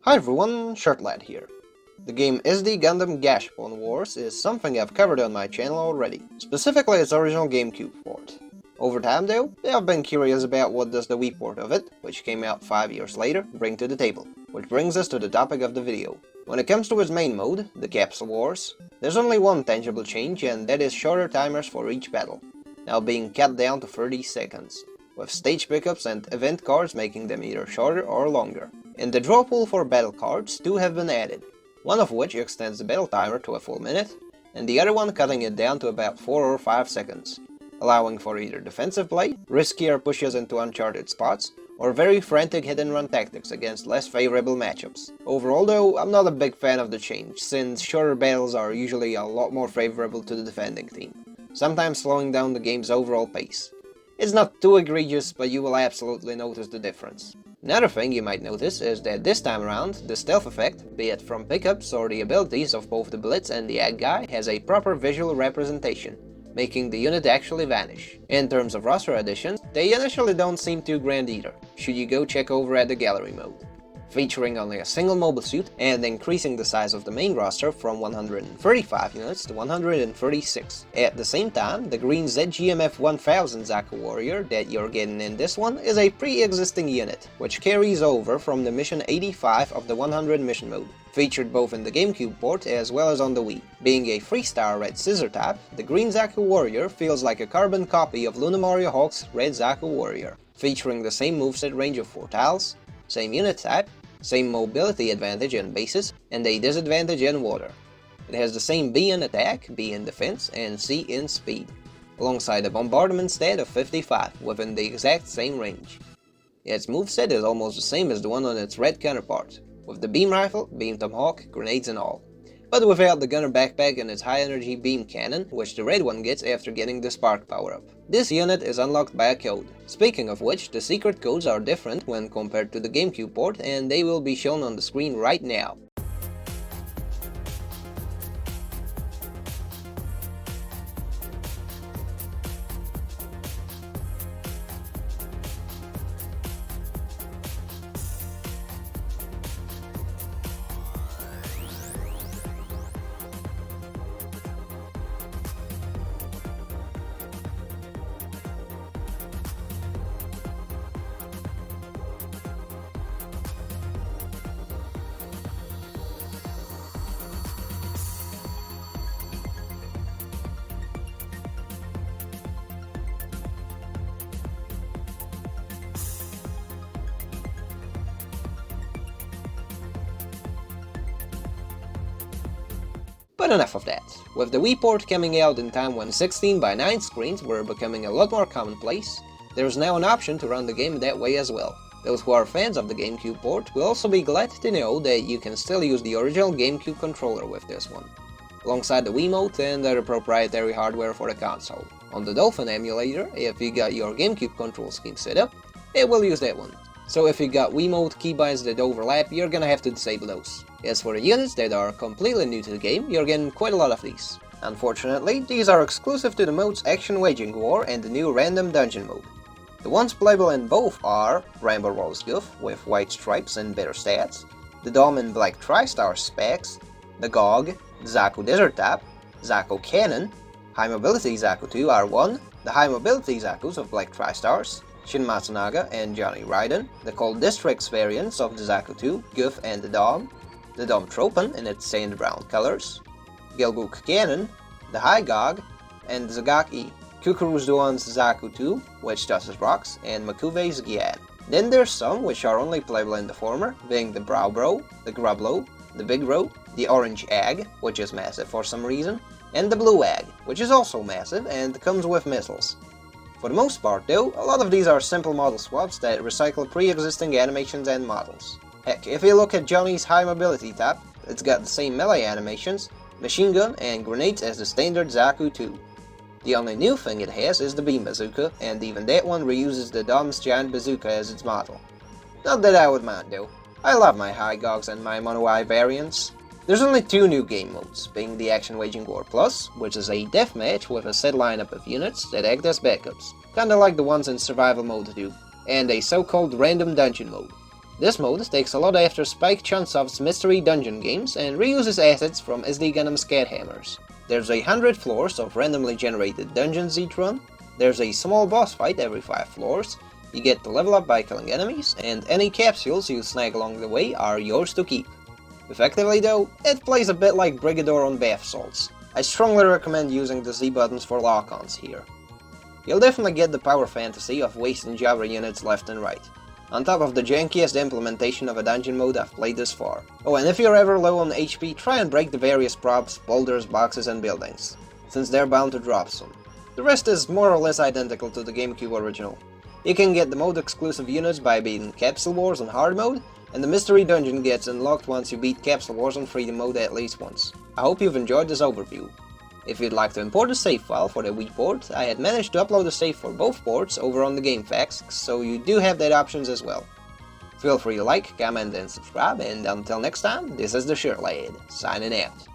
Hi everyone, Shirtlad here. The game SD Gundam Gashapon Wars is something I've covered on my channel already, specifically its original Gamecube port. Over time though, I've been curious about what does the Wii port of it, which came out 5 years later, bring to the table. Which brings us to the topic of the video. When it comes to its main mode, the Capsule Wars, there's only one tangible change, and that is shorter timers for each battle, now being cut down to 30 seconds, with stage pickups and event cards making them either shorter or longer. In the draw pool for battle cards, 2 have been added, one of which extends the battle timer to a full minute, and the other one cutting it down to about 4 or 5 seconds, allowing for either defensive play, riskier pushes into uncharted spots, or very frantic hit-and-run tactics against less favorable matchups. Overall though, I'm not a big fan of the change, since shorter battles are usually a lot more favorable to the defending team, sometimes slowing down the game's overall pace. It's not too egregious, but you will absolutely notice the difference. Another thing you might notice is that this time around, the stealth effect, be it from pickups or the abilities of both the Blitz and the Egg Guy, has a proper visual representation, making the unit actually vanish. In terms of roster additions, they initially don't seem too grand either, should you go check over at the gallery mode. Featuring only a single mobile suit and increasing the size of the main roster from 135 units to 136. At the same time, the green ZGMF 1000 ZAKU Warrior that you're getting in this one is a pre-existing unit, which carries over from the mission 85 of the 100 mission mode, featured both in the Gamecube port as well as on the Wii. Being a 3-star red scissor type, the green ZAKU Warrior feels like a carbon copy of Luna Mario Hawk's red ZAKU Warrior, featuring the same moveset range of 4 tiles, same unit type, same mobility advantage in bases, and a disadvantage in water. It has the same B in attack, B in defense, and C in speed, alongside a bombardment stat of 55 within the exact same range. Its moveset is almost the same as the one on its red counterpart, with the beam rifle, beam tomahawk, grenades and all, but without the gunner backpack and its high energy beam cannon, which the red one gets after getting the spark power up. This unit is unlocked by a code. Speaking of which, the secret codes are different when compared to the Gamecube port, and they will be shown on the screen right now. But enough of that. With the Wii port coming out in time when 16:9 screens were becoming a lot more commonplace, there's now an option to run the game that way as well. Those who are fans of the Gamecube port will also be glad to know that you can still use the original Gamecube controller with this one, alongside the Wiimote and other proprietary hardware for the console. On the Dolphin emulator, if you got your Gamecube control scheme set up, it will use that one. So if you got Wiimote keybinds that overlap, you're gonna have to disable those. As for the units that are completely new to the game, you're getting quite a lot of these. Unfortunately, these are exclusive to the modes Action Waging War and the new Random Dungeon mode. The ones playable in both are Rainbow Rolls Goof with white stripes and better stats, the Dom and Black Tri-Star specs, the GOG, ZAKU Desert Tap, ZAKU Cannon, High Mobility ZAKU 2 R1, the High Mobility ZAKUs of Black Tri-Stars, Shin Matsunaga and Johnny Raiden, the Cold Districts variants of the ZAKU 2, Goof and the Dom Tropen in its sand brown colors, Gelbuk Cannon, the High GOG, and Zagak-E, Kukuru's Duan's ZAKU 2, which tosses rocks, and Makuve's Gyan. Then there's some which are only playable in the former, being the Brow Bro, the Grublo, the Big Bro, the Orange Egg, which is massive for some reason, and the Blue Egg, which is also massive and comes with missiles. For the most part though, a lot of these are simple model swaps that recycle pre-existing animations and models. Heck, if you look at Johnny's high mobility type, it's got the same melee animations, machine gun, and grenades as the standard ZAKU 2. The only new thing it has is the beam bazooka, and even that one reuses the Dom's giant bazooka as its model. Not that I would mind though, I love my high GOGs and my mono eye variants. There's only 2 new game modes, being the Action Waging War Plus, which is a deathmatch with a set lineup of units that act as backups, kinda like the ones in survival mode do, and a so-called random dungeon mode. This mode takes a lot after Spike Chunsoft's Mystery Dungeon games and reuses assets from SD Gundam Scat Hammers. There's 100 floors of randomly generated dungeons each run, there's a small boss fight every 5 floors, you get to level up by killing enemies, and any capsules you snag along the way are yours to keep. Effectively though, it plays a bit like Brigador on bath salts. I strongly recommend using the Z buttons for lock-ons here. You'll definitely get the power fantasy of wasting Jabra units left and right, on top of the jankiest implementation of a dungeon mode I've played thus far. Oh, and if you're ever low on HP, try and break the various props, boulders, boxes and buildings, since they're bound to drop some. The rest is more or less identical to the Gamecube original. You can get the mode-exclusive units by beating Capsule Wars on hard mode, and the mystery dungeon gets unlocked once you beat Capsule Wars on freedom mode at least once. I hope you've enjoyed this overview. If you'd like to import a save file for the Wii port, I had managed to upload a save for both ports over on the GameFAQs, so you do have that options as well. Feel free to like, comment and subscribe, and until next time, this is the Shirt Lad, signing out.